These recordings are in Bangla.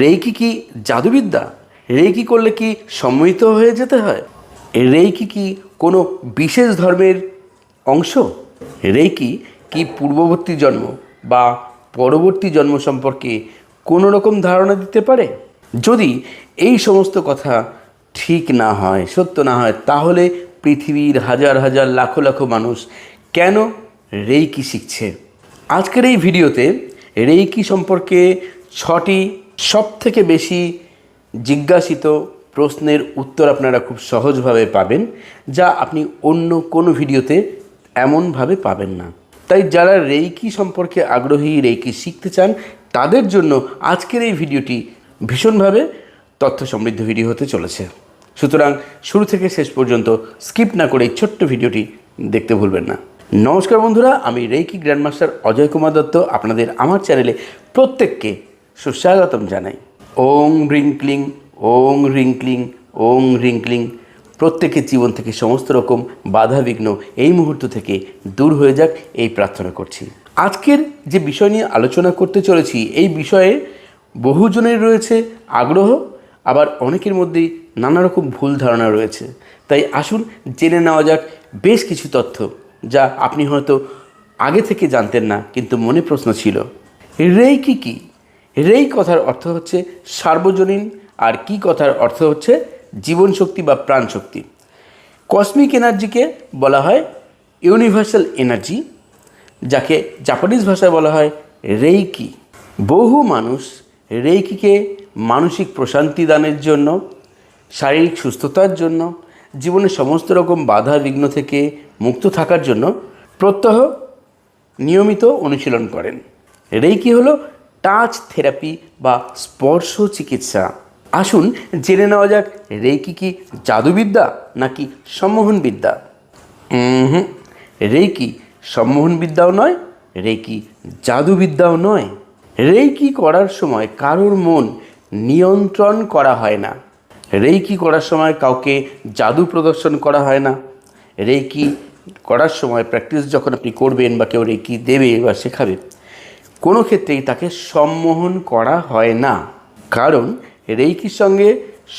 রেইকি কি জাদুবিদ্যা? রেইকি করলে কি সম্মোহিত হয়ে যেতে হয়? রেইকি কি কোনো বিশেষ ধর্মের অংশ? রেইকি কি পূর্ববর্তী জন্ম বা পরবর্তী জন্ম সম্পর্কে কোনো রকম ধারণা দিতে পারে? যদি এই সমস্ত কথা ঠিক না হয়, সত্য না হয়, তাহলে পৃথিবীর হাজার হাজার লাখো লাখো মানুষ কেন রেইকি শিখছে? আজকের এই ভিডিওতে রেইকি সম্পর্কে 6টি সবথেকে বেশি জিজ্ঞাসিত প্রশ্নের উত্তর আপনারা খুব সহজভাবে পাবেন, যা আপনি অন্য কোনো ভিডিওতে এমনভাবে পাবেন না। তাই যারা রেইকি সম্পর্কে আগ্রহী, রেইকি শিখতে চান, তাদের জন্য আজকের এই ভিডিওটি ভীষণভাবে তথ্য সমৃদ্ধ ভিডিও হতে চলেছে। সুতরাং শুরু থেকে শেষ পর্যন্ত স্কিপ না করে এই ছোট্ট ভিডিওটি দেখতে ভুলবেন না। নমস্কার বন্ধুরা, আমি রেইকি গ্র্যান্ডমাস্টার অজয় কুমার দত্ত আপনাদের আমার চ্যানেলে প্রত্যেককে সুস্বাগতম জানাই। ওং রিং ক্লিং, ওং রিং ক্লিং, ওং রিং ক্লিং। প্রত্যেকের জীবন থেকে সমস্ত রকম বাধা বিঘ্ন এই মুহূর্ত থেকে দূর হয়ে যাক, এই প্রার্থনা করছি। আজকের যে বিষয় নিয়ে আলোচনা করতে চলেছি, এই বিষয়ে বহুজনের রয়েছে আগ্রহ, আবার অনেকের মধ্যেই নানা রকম ভুল ধারণা রয়েছে। তাই আসুন জেনে নেওয়া যাক বেশ কিছু তথ্য, যা আপনি হয়তো আগে থেকে জানতেন না, কিন্তু মনে প্রশ্ন ছিল। রেইকি কি? রেই কথার অর্থ হচ্ছে সার্বজনীন, আর কি কথার অর্থ হচ্ছে জীবন শক্তি বা প্রাণ শক্তি। কসমিক এনার্জিকে বলা হয় ইউনিভার্সাল এনার্জি, যাকে জাপানিজ ভাষায় বলা হয় রেইকি। বহু মানুষ রেইকিকে মানসিক প্রশান্তি দানের জন্য, শারীরিক সুস্থতার জন্য, জীবনের সমস্ত রকম বাধা বিঘ্ন থেকে মুক্ত থাকার জন্য প্রত্যহ নিয়মিত অনুশীলন করেন। রেইকি হলো টাচ থেরাপি বা স্পর্শ চিকিৎসা। আসুন জেনে নেওয়া যাক রেইকি কি জাদুবিদ্যা নাকি সম্মোহনবিদ্যা। রেইকি সম্মোহনবিদ্যাও নয়, রেইকি জাদুবিদ্যাও নয়। রেইকি করার সময় কারোর মন নিয়ন্ত্রণ করা হয় না। রেইকি করার সময় কাউকে জাদু প্রদর্শন করা হয় না। রেইকি করার সময় প্র্যাকটিস যখন আপনি করবেন বা কেউ রেইকি দেবে বা শেখাবে, কোনো ক্ষেত্রেই তাকে সম্মোহন করা হয় না। কারণ রেইকির সঙ্গে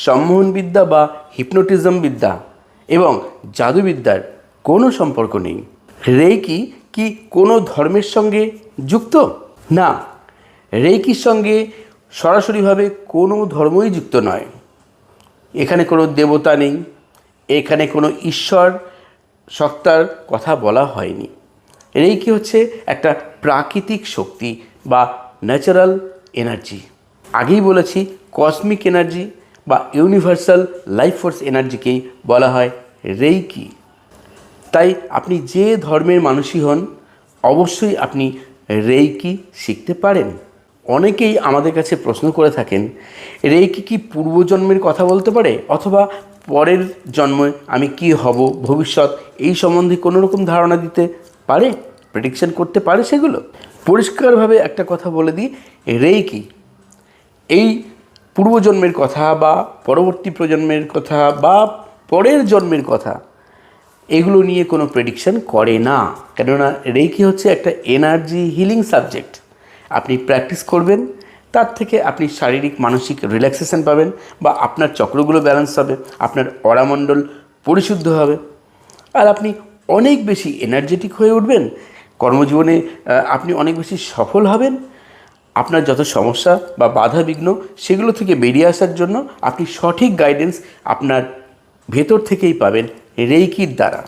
সম্মোহনবিদ্যা বা হিপনোটিজম বিদ্যা এবং জাদুবিদ্যার কোনো সম্পর্ক নেই। রেইকি কি কোনো ধর্মের সঙ্গে যুক্ত? না, রেইকির সঙ্গে সরাসরিভাবে কোনো ধর্মই যুক্ত নয়। এখানে কোনো দেবতা নেই, এখানে কোনো ঈশ্বর সত্তার কথা বলা হয়নি। রেইকি হচ্ছে একটা প্রাকৃতিক শক্তি বা ন্যাচারাল এনার্জি। আগেই বলেছি, কসমিক এনার্জি বা ইউনিভার্সাল লাইফ ফোর্স এনার্জিকেই বলা হয় রেইকি। তাই আপনি যে ধর্মের মানুষই হন, অবশ্যই আপনি রেইকি শিখতে পারেন। অনেকেই আমাদের কাছে প্রশ্ন করে থাকেন, রেইকি কি পূর্বজন্মের কথা বলতে পারে, অথবা পরের জন্মে আমি কি হব, ভবিষ্যৎ এই সম্বন্ধে কোনো রকম ধারণা দিতে পারে, প্রেডিকশন করতে পারে? সেগুলো পরিষ্কারভাবে একটা কথা বলে দিই, রেইকি এই পূর্বজন্মের কথা বা পরবর্তী প্রজন্মের কথা বা পরের জন্মের কথা, এগুলো নিয়ে কোনো প্রেডিকশন করে না। কেননা রেইকি হচ্ছে একটা এনার্জি হিলিং সাবজেক্ট। আপনি প্র্যাকটিস করবেন, তার থেকে আপনি শারীরিক মানসিক রিল্যাক্সেশন পাবেন, বা আপনার চক্রগুলো ব্যালেন্স হবে, আপনার অরামণ্ডল পরিশুদ্ধ হবে, আর আপনি অনেক বেশি এনার্জেটিক হয়ে উঠবেন। কর্মজীবনে আপনি অনেক বেশি সফল হবেন। আপনার যত সমস্যা বা বাধা বিঘ্ন, সেগুলো থেকে বেরিয়ে আসার জন্য আপনি সঠিক গাইডেন্স আপনার ভেতর থেকেই পাবেন রেইকির দ্বারা।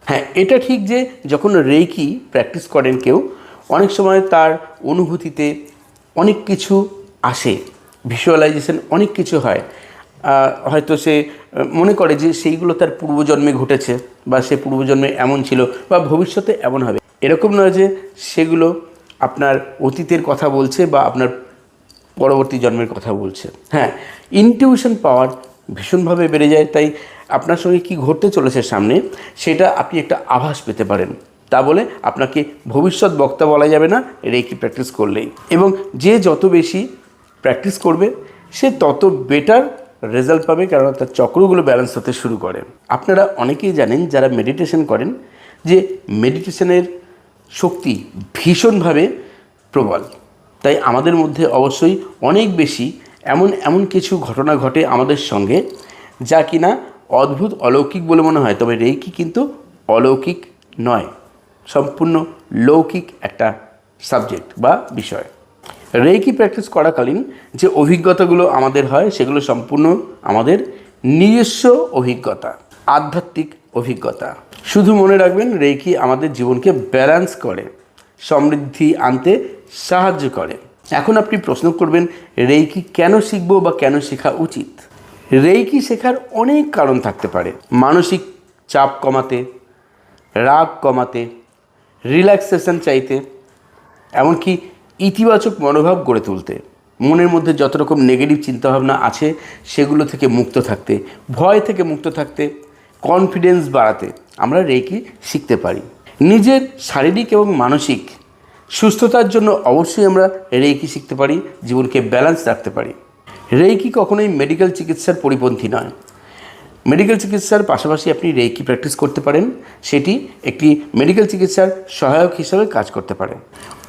হ্যাঁ, এটা ঠিক যে যখন রেইকি প্র্যাকটিস করেন কেউ, অনেক সময় তার অনুভূতিতে অনেক কিছু আসে, ভিজুয়ালাইজেশন অনেক কিছু হয়। হয়তো সে মনে করে যে সেইগুলো তার পূর্বজন্মে ঘটেছে, বা সে পূর্বজন্মে এমন ছিল বা ভবিষ্যতে এমন হবে। এরকম নয় যে সেগুলো আপনার অতীতের কথা বলছে বা আপনার পরবর্তী জন্মের কথা বলছে। হ্যাঁ, ইনটিউশন পাওয়ার ভীষণভাবে বেড়ে যায়। তাই আপনার সঙ্গে কি ঘটতে চলেছে সামনে, সেটা আপনি একটা আভাস পেতে পারেন। তা বলে আপনাকে ভবিষ্যৎ বক্তা বলা যাবে না রেইকি প্র্যাকটিস করলেই। এবং যে যত বেশি প্র্যাকটিস করবে, সে তত বেটার রেজাল্ট পাবে, কারণ তার চক্রগুলো ব্যালেন্স হতে শুরু করে। আপনারা অনেকেই জানেন যারা মেডিটেশন করেন, যে মেডিটেশনের শক্তি ভীষণভাবে প্রবল। তাই আমাদের মধ্যে অবশ্যই অনেক বেশি এমন এমন কিছু ঘটনা ঘটে আমাদের সঙ্গে যা কিনা অদ্ভুত অলৌকিক বলে মনে হয়, তবে রেইকি কিন্তু অলৌকিক নয়, সম্পূর্ণ লৌকিক একটা সাবজেক্ট বা বিষয়। রেইকি প্র্যাকটিস করাকালীন যে অভিজ্ঞতাগুলো আমাদের হয় সেগুলো সম্পূর্ণ আমাদের নিজস্ব অভিজ্ঞতা, আধ্যাত্মিক অভিজ্ঞতা। শুধু মনে রাখবেন, রেইকি আমাদের জীবনকে ব্যালেন্স করে, সমৃদ্ধি আনতে সাহায্য করে। এখন আপনি প্রশ্ন করবেন, রেইকি কেন শিখবো বা কেন শেখা উচিত? রেইকি শেখার অনেক কারণ থাকতে পারে। মানসিক চাপ কমাতে, রাগ কমাতে, রিল্যাক্সেশন চাইতে, এমনকি ইতিবাচক মনোভাব গড়ে তুলতে, মনের মধ্যে যত রকম নেগেটিভ চিন্তাভাবনা আছে সেগুলো থেকে মুক্ত থাকতে, ভয় থেকে মুক্ত থাকতে, কনফিডেন্স বাড়াতে আমরা রেইকি শিখতে পারি। নিজের শারীরিক এবং মানসিক সুস্থতার জন্য অবশ্যই আমরা রেইকি শিখতে পারি, জীবনকে ব্যালেন্স রাখতে পারি। রেইকি কখনোই মেডিকেল চিকিৎসার পরিপন্থী নয়। মেডিকেল চিকিৎসার পাশাপাশি আপনি রেইকি প্র্যাকটিস করতে পারেন, সেটি একটি মেডিকেল চিকিৎসার সহায়ক হিসাবে কাজ করতে পারে।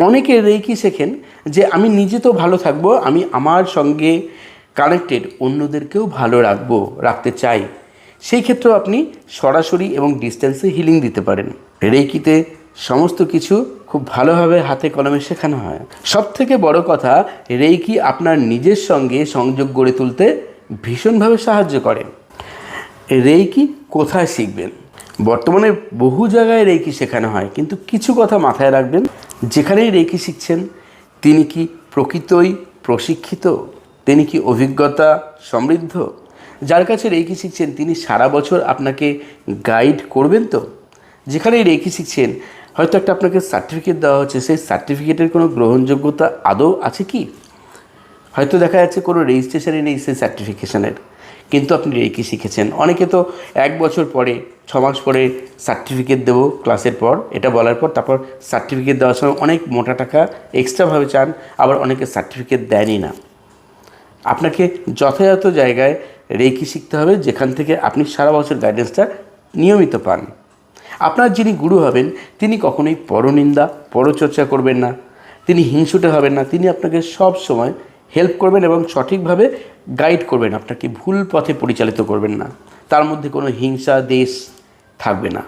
অনেকে রেইকি শেখেন যে আমি নিজে তো ভালো থাকবো, আমি আমার সঙ্গে কানেক্টেড অন্যদেরকেও ভালো রাখতে চাই। সেই ক্ষেত্রেও আপনি সরাসরি এবং ডিস্টেন্সে হিলিং দিতে পারেন। রেইকিতে সমস্ত কিছু খুব ভালোভাবে হাতে কলমে শেখানো হয়। সবথেকে বড় কথা, রেইকি আপনার নিজের সঙ্গে সংযোগ গড়ে তুলতে ভীষণভাবে সাহায্য করে। রেইকি কোথায় শিখবেন? বর্তমানে বহু জায়গায় রেইকি শেখানো হয়, কিন্তু কিছু কথা মাথায় রাখবেন। যেখানেই রেইকি শিখছেন, তিনি কি প্রকৃতই প্রশিক্ষিত? তিনি কি অভিজ্ঞতা সমৃদ্ধ? যার কাছে রেইকি শিখছেন তিনি সারা বছর আপনাকে গাইড করবেন তো? যেখানেই রেইকি শিখছেন, হয়তো একটা আপনাকে সার্টিফিকেট দেওয়া হচ্ছে, সেই সার্টিফিকেটের কোনো গ্রহণযোগ্যতা আদৌ আছে কি? হয়তো দেখা যাচ্ছে কোনো রেজিস্ট্রেশনই নেই সেই সার্টিফিকেশনের, কিন্তু আপনি রেইকি শিখেছেন। অনেকে তো 1 বছর পরে, 6 মাস পরে সার্টিফিকেট দেবো ক্লাসের পর, এটা বলার পর তারপর সার্টিফিকেট দেওয়ার সময় অনেক মোটা টাকা এক্সট্রাভাবে চান, আবার অনেকে সার্টিফিকেট দেনই না। আপনাকে যথাযথ জায়গায় রেইকি শিখতে হবে, যেখান থেকে আপনি সারা বছর গাইডেন্সটা নিয়মিত পান। আপনার যিনি গুরু হবেন তিনি কখনোই পরনিন্দা, পরচর্চা করবেন না, তিনি হিংসুটে হবেন না, তিনি আপনাকে সব সময় হেল্প করবেন এবং সঠিকভাবে গাইড করবেন, আপনাকে ভুল পথে পরিচালিত করবেন না। তার মধ্যে কোনো হিংসা দেশ থাকবে না,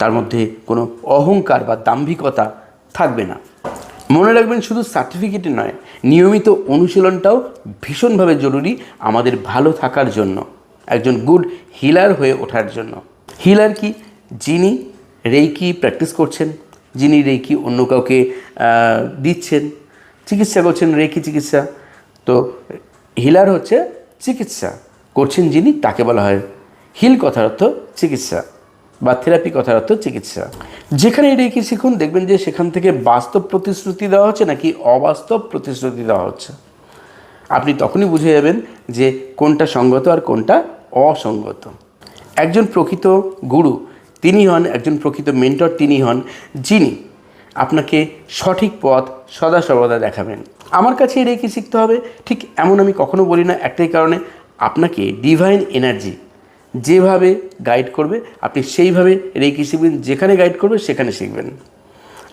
তার মধ্যে কোনো অহংকার বা দাম্ভিকতা থাকবে না। মনে রাখবেন, শুধু সার্টিফিকেটই নয়, নিয়মিত অনুশীলনটাও ভীষণভাবে জরুরি আমাদের ভালো থাকার জন্য, একজন গুড হিলার হয়ে ওঠার জন্য। হিলার কি? যিনি রেইকি প্র্যাকটিস করছেন, যিনি রেইকি অন্য কাউকে দিচ্ছেন, চিকিৎসা করছেন, রেইকি চিকিৎসা। তো হিলার হচ্ছে চিকিৎসা করছেন যিনি, তাকে বলা হয় হিল, কথার অর্থ চিকিৎসা, বা থেরাপি কথার অর্থ চিকিৎসা। যেখানে রেইকি শিখুন, দেখবেন যে সেখান থেকে বাস্তব প্রতিশ্রুতি দেওয়া হচ্ছে নাকি অবাস্তব প্রতিশ্রুতি দেওয়া হচ্ছে। আপনি তখনই বুঝে যাবেন যে কোনটা সঙ্গত আর কোনটা অসঙ্গত। একজন প্রকৃত গুরু তিনি হন, একজন প্রকৃত মেন্টর তিনি হন, যিনি আপনাকে সঠিক পথ সদা সর্বদা দেখাবেন। আমার কাছে রেইকি শিখতে হবে ঠিক এমন আমি কখনো বলি না, একটাই কারণে, আপনাকে ডিভাইন এনার্জি যেভাবে গাইড করবে আপনি সেইভাবে রেইকি শিখবেন, যেখানে গাইড করবে সেখানে শিখবেন।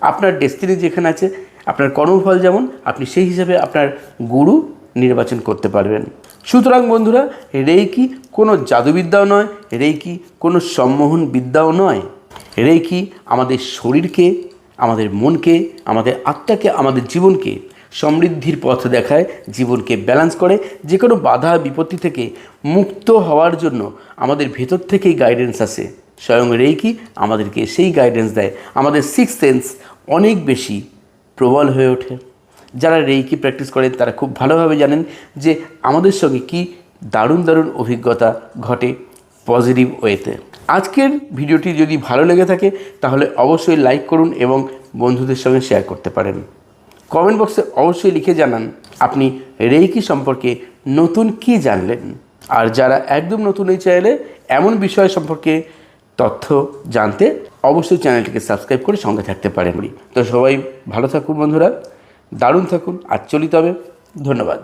আপনার ডেস্টিনি যেখানে আছে, আপনার কর্মফল যেমন, আপনি সেই হিসাবে আপনার গুরু নির্বাচন করতে পারবেন। সুতরাং বন্ধুরা, রেইকি কোনো জাদুবিদ্যাও নয়, রেইকি কোনো সম্মোহন বিদ্যাও নয়। রেইকি আমাদের শরীরকে, আমাদের মনকে, আমাদের আত্মাকে, আমাদের জীবনকে সমৃদ্ধির পথ দেখায়, জীবনকে ব্যালেন্স করে। যে কোনো বাধা বিপত্তি থেকে মুক্ত হওয়ার জন্য আমাদের ভেতর থেকেই গাইডেন্স আসে। স্বয়ং রেইকি আমাদেরকে সেই গাইডেন্স দেয়। আমাদের সিক্স সেন্স অনেক বেশি প্রবল হয়ে ওঠে। যারা রেইকি প্র্যাকটিস করেন তারা খুব ভালোভাবে জানেন যে আমাদের সঙ্গে কি দারুণ দারুণ অভিজ্ঞতা ঘটে পজিটিভ ওয়েতে। আজকের ভিডিওটি যদি ভালো লেগে থাকে তাহলে অবশ্যই লাইক করুন এবং বন্ধুদের সঙ্গে শেয়ার করতে পারেন। কমেন্ট বক্সে অবশ্যই লিখে জানান আপনি রেইকি সম্পর্কে নতুন কি জানলেন। আর যারা একদম নতুন এই চ্যানেলে এমন বিষয় সম্পর্কে তথ্য জানতে অবশ্যই চ্যানেলটিকে সাবস্ক্রাইব করে সঙ্গে থাকতে পারেন। তো সবাই ভালো থাকুন বন্ধুরা, দারুণ থাকুন, আর চলিত হবে। ধন্যবাদ।